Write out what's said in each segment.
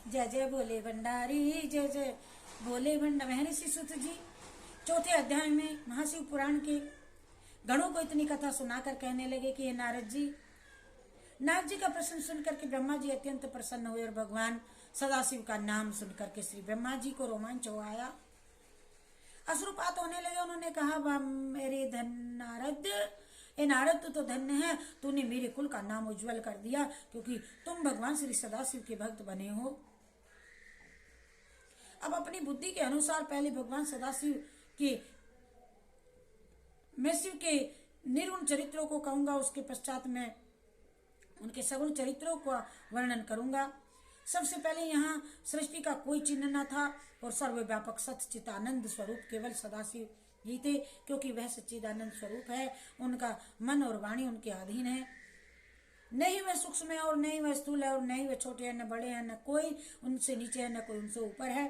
जय जय भोले भंडारी, जय जय भोले भंडारी। महर्षि सूत जी चौथे अध्याय में महाशिव पुराण के गणों को इतनी कथा सुनाकर कहने लगे कि हे नारद जी का प्रश्न सुनकर के ब्रह्मा जी अत्यंत प्रसन्न हुए और भगवान सदाशिव का नाम सुनकर के श्री ब्रह्मा जी को रोमांच हो आया, अश्रुपात होने लगे। उन्होंने कहा, मेरे धन नारद, ए नारद तो धन्य है, तूने मेरे कुल का नाम उज्जवल कर दिया, क्योंकि तुम भगवान श्री सदाशिव के भक्त बने हो। अब अपनी बुद्धि के अनुसार पहले भगवान सदाशिव के मैं शिव के निर्गुण चरित्रों को कहूंगा, उसके पश्चात मैं उनके सगुण चरित्रों का वर्णन करूंगा। सबसे पहले यहाँ सृष्टि का कोई चिन्ह न था और सर्वव्यापक सच्चिदानंद स्वरूप केवल सदाशिव ही थे, क्योंकि वह सच्चिदानंद स्वरूप है। उनका मन और वाणी उनके अधीन है। नहीं वह सूक्ष्म है और नहीं वह स्थूल है और नहीं वह छोटे हैं, न बड़े हैं, न कोई उनसे नीचे है, न कोई उनसे ऊपर है।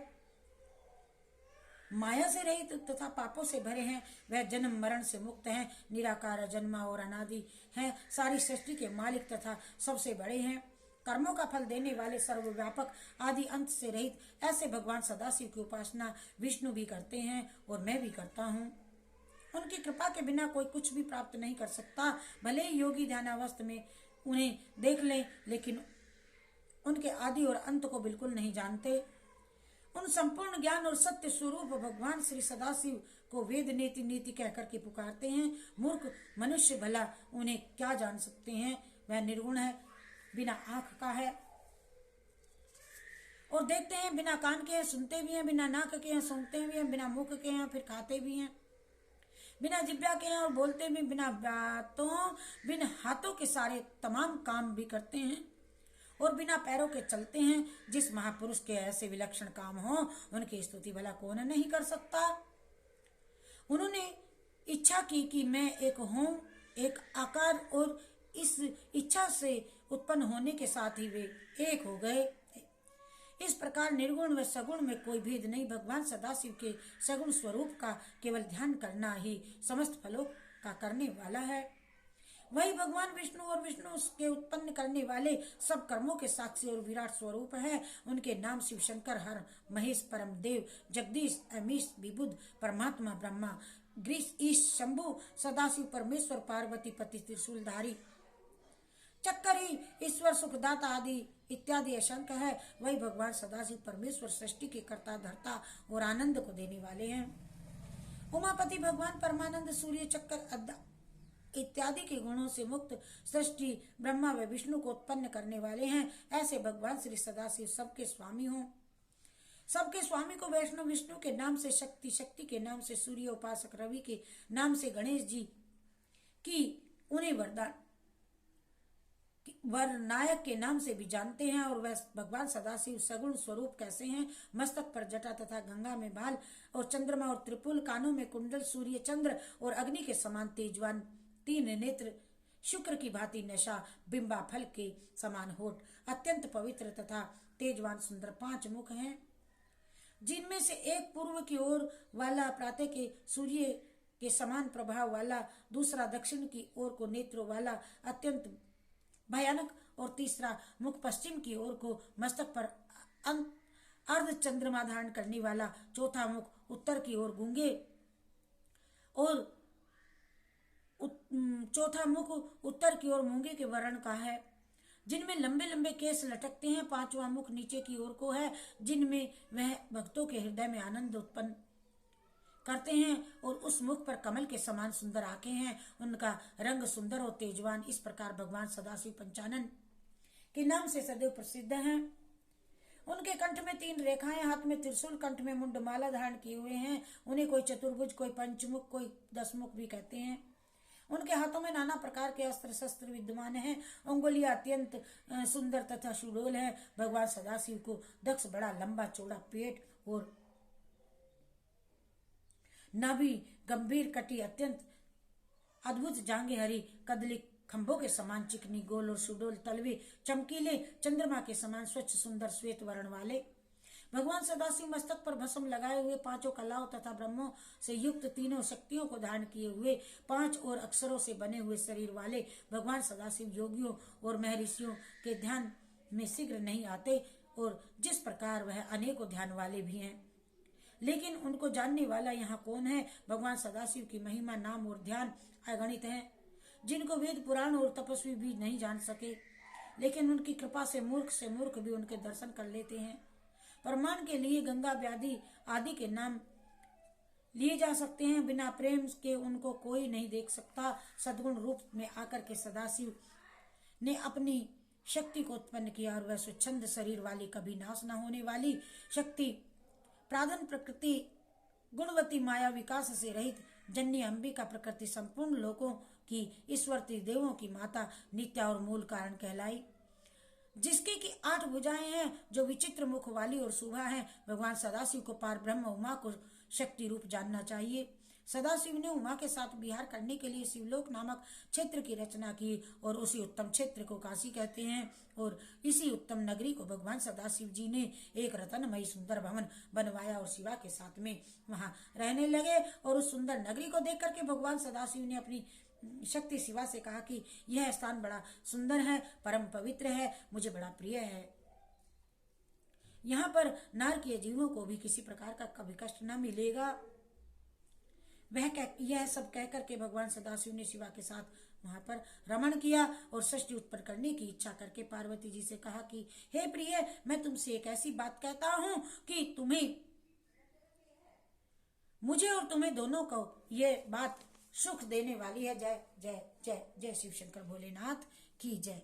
माया से रहित तथा पापों से भरे हैं। वह जन्म मरण से मुक्त हैं, निराकार जन्मा और अनादि हैं, सारी सृष्टि के मालिक तथा सबसे बड़े हैं, कर्मों का फल देने वाले, सर्वव्यापक, आदि अंत से रहित। ऐसे भगवान सदाशिव की उपासना विष्णु भी करते हैं और मैं भी करता हूँ। उनकी कृपा के बिना कोई कुछ भी प्राप्त नहीं कर सकता। भले ही योगी ध्यानावस्था में उन्हें देख लें, लेकिन उनके आदि और अंत को बिल्कुल नहीं जानते। उन संपूर्ण ज्ञान और सत्य स्वरूप भगवान श्री सदाशिव को वेद नीति नीति कहकर के पुकारते हैं। मूर्ख मनुष्य भला उन्हें क्या जान सकते हैं। वह निर्गुण है, बिना आंख का है और देखते हैं, बिना कान के हैं, सुनते भी हैं, बिना नाक के हैं, सूंघते भी हैं, बिना मुख के हैं, फिर खाते भी हैं, बिना जिह्वा के हैं और बोलते भी, बिना बिना हाथों के सारे तमाम काम भी करते हैं और बिना पैरों के चलते हैं। जिस महापुरुष के ऐसे विलक्षण काम हो, उनकी स्तुति भला कौन नहीं कर सकता। उन्होंने इच्छा की कि मैं एक हूं, एक आकार, और इस इच्छा से उत्पन्न होने के साथ ही वे एक हो गए। इस प्रकार निर्गुण व सगुण में कोई भेद नहीं। भगवान सदाशिव के सगुण स्वरूप का केवल ध्यान करना ही समस्त फलों का करने वाला है। वही भगवान विष्णु और विष्णु के उत्पन्न करने वाले सब कर्मों के साक्षी और विराट स्वरूप है। उनके नाम शिव, शंकर, हर, महेश, परम देव, जगदीश, अमीश, विबुध, परमात्मा, ब्रह्मा, ग्रीस, ईश, शंभु, सदाशिव, परमेश्वर, पार्वती पति, त्रिशूलधारी, चक्करी, ईश्वर, सुखदाता आदि इत्यादि अशंक है। वही भगवान सदाशिव परमेश्वर सृष्टि के कर्ता, धर्ता और आनंद को देने वाले हैं। उमापति भगवान परमानंद, सूर्य, चक्कर इत्यादि के गुणों से मुक्त सृष्टि, ब्रह्मा व विष्णु को उत्पन्न करने वाले हैं। ऐसे भगवान श्री सदाशिव सबके स्वामी हों। सबके स्वामी को वैष्णव विष्णु के नाम से शक्ति, शक्ति के नाम से सूर्य, उपासक रवि के नाम से गणेश जी की उन्हें वरनायक के नाम से भी जानते हैं। और वह भगवान सदाशिव सगुण स्वरूप कैसे हैं। मस्तक पर जटा तथा गंगा में बाल और चंद्रमा और त्रिपुल, कानों में कुंडल, सूर्य, चंद्र और अग्नि के समान तेजवान तीन नेत्र, शुक्र की भांति नशा, बिंबा फल के समान होठ, अत्यंत पवित्र तथा तेजवान सुंदर पांच मुख हैं, जिनमें से एक पूर्व की ओर वाला प्रातः के सूर्य के समान प्रभाव वाला, दूसरा दक्षिण की ओर को नेत्रों वाला अत्यंत भयानक, और तीसरा मुख पश्चिम की ओर को मस्तक पर अर्ध चंद्रमा धारण करने वाला, चौथा मुख उत्तर की ओर गूंगे और चौथा मुख उत्तर की ओर मूंगे के वर्ण का है, जिनमें लंबे लंबे केस लटकते हैं। पांचवा मुख नीचे की ओर को है, जिनमें वह भक्तों के हृदय में आनंद उत्पन्न करते हैं, और उस मुख पर कमल के समान सुंदर आंखें हैं। उनका रंग सुंदर और तेजवान। इस प्रकार भगवान सदाशिव पंचानन के नाम से सदैव प्रसिद्ध हैं। उनके कंठ में 3 रेखाएं, हाथ में त्रिशूल, कंठ में मुंडमाला धारण किए हुए हैं। उन्हें कोई चतुर्भुज, कोई पंचमुख, कोई 10 मुख भी कहते हैं। उनके हाथों में नाना प्रकार के अस्त्र शस्त्र विद्यमान हैं। अंगुलियां अत्यंत सुंदर तथा सुडोल है। भगवान सदाशिव को दक्ष बड़ा लंबा चौड़ा पेट और नाभि, गंभीर कटी, अत्यंत अद्भुत जांघें, हरी कदली खंभों के समान चिकनी, गोल और सुडोल तलवे, चमकीले, चंद्रमा के समान स्वच्छ सुंदर श्वेत वर्ण वाले। भगवान सदाशिव मस्तक पर भस्म लगाए हुए, 5 कलाओं तथा ब्रह्मों से युक्त, 3 शक्तियों को धारण किए हुए, 5 और अक्षरों से बने हुए शरीर वाले भगवान सदाशिव योगियों और महर्षियों के ध्यान में शीघ्र नहीं आते और जिस प्रकार वह अनेकों ध्यान वाले भी हैं, लेकिन उनको जानने वाला यहाँ कौन है? भगवान सदाशिव की महिमा, नाम और ध्यान अगणित हैं, जिनको वेद पुराण और तपस्वी भी नहीं जान सके, लेकिन उनकी कृपा से मूर्ख भी उनके दर्शन कर लेते हैं। प्रमाण के लिए गंगा व्याधि आदि के नाम लिए जा सकते हैं। बिना प्रेम के उनको कोई नहीं देख सकता। सद्गुण रूप में आकर के सदाशिव ने अपनी शक्ति को उत्पन्न किया और वह स्वच्छंद शरीर वाली, कभी नाश न होने वाली शक्ति, प्रादन प्रकृति, गुणवती माया, विकास से रहित जन्य अंबिका, प्रकृति संपूर्ण लोकों की ईश्वरती, देवों की माता, नित्या और मूल कारण कहलाई, जिसकी की 8 भुजाएं हैं, जो विचित्र मुख वाली और शुभा हैं। भगवान सदाशिव को पार ब्रह्म उमा को शक्ति रूप जानना चाहिए। सदाशिव ने उमा के साथ विहार करने के लिए शिवलोक नामक क्षेत्र की रचना की और उसी उत्तम क्षेत्र को काशी कहते हैं। और इसी उत्तम नगरी को भगवान सदाशिव जी ने एक रतनमयी सुंदर भवन बनवाया और शिवा के साथ में वहां रहने लगे। और उस सुंदर नगरी को देख करके भगवान सदाशिव ने अपनी शक्ति शिवा से कहा कि यह स्थान बड़ा सुंदर है, परम पवित्र है, मुझे बड़ा प्रिय है। यहाँ पर नारकीय जीवों को भी किसी प्रकार का कभी कष्ट न मिलेगा। यह सब कह करके भगवान सदाशिव ने शिवा के साथ वहां पर रमण किया और सृष्टि उत्पन्न करने की इच्छा करके पार्वती जी से कहा कि हे प्रिय, मैं तुमसे एक ऐसी बात कहता हूं कि तुम्हें, मुझे और तुम्हें दोनों को ये बात सुख देने वाली है। जय जय जय जय शिव शंकर भोलेनाथ की जय।